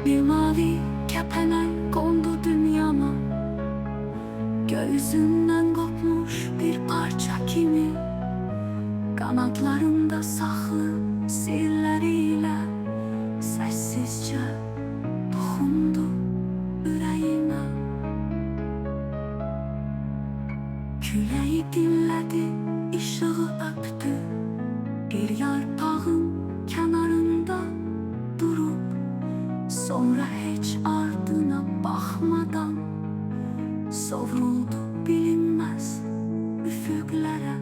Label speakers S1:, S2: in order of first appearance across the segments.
S1: Bir mavi kepenek kondu dünyama, göğsünden kopmuş bir parça kimi, kanatlarında saklı sirleriyle sessizce dokundu yüreğime. Küleyi dinledi, ışığı öptü, bir yarpağın kenarında durup, sonra hiç ardına bakmadan savruldu bilinmez üfüklere.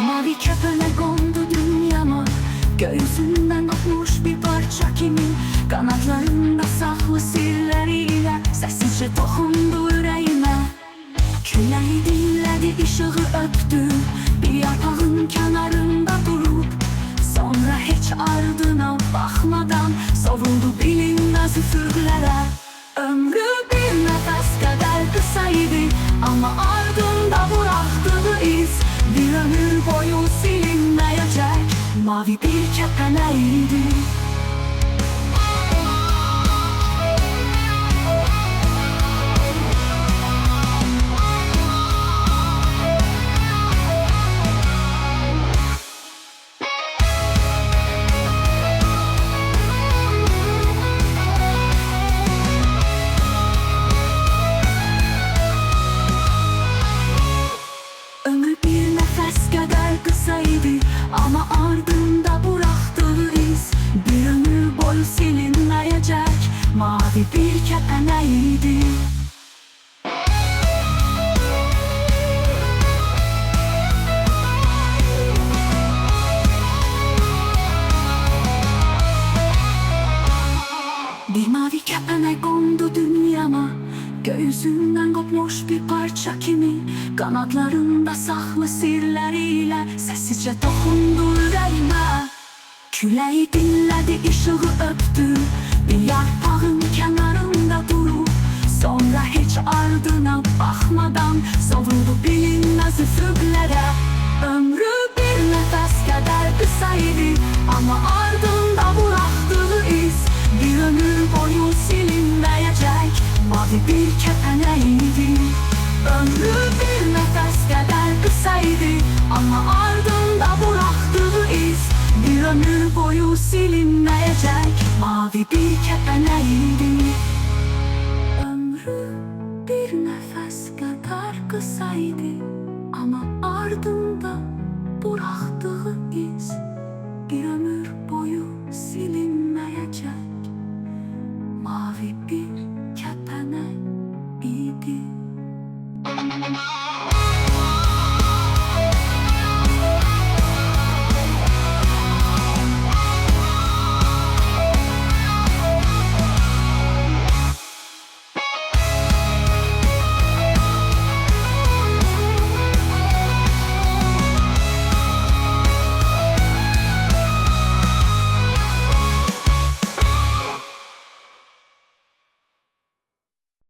S1: Mavi kepenek kondu dünyama, göğsünden kopmuş bir parça kimin, kanatlarında saklı sirleriyle sessizce dokundu yüreğime. Küleyi dinledi, ışığı öptü, bir yarpağın kenarında durup, sonra hiç ardına bakmadan savruldu bilinmez üfüklere. Ömrü bir nefes kadar kısaydı ama ardında bıraktığı iz bir ömür boyu silinmeyecek mavi bir kepeneğiydi. Ömür bir nefes kadar kısaydı ama ardında bıraktığı iz bir ömür boyu silinmeyecek mavi bir kepeneğiydi. Bir mavi kepenek kondu dünyama, göğsünden kopmuş bir parça kimi, kanatlarında saklı sirleriyle sessizce dokundu yüreğime. Küleyi dinledi, ışığı öptü, bir yarpağın kenarında durup, sonra hiç ardına bakmadan savruldu bilinmez üfüklere. Ömrü bir nefes kadar kısaydı ama ardında bıraktığı iz bir ömür boyu silinmeyecek mavi bir kepeneğiydi. Ömrü bir nefes kadar kısaydı ama ardında bıraktığı iz bir ömür boyu silinmeyecek mavi bir kepeneğiydi. Ömrü bir nefes kadar kısaydı ama ardında bıraktığı iz bir ömür boyu silinmeyecek mavi bir kepenek idi.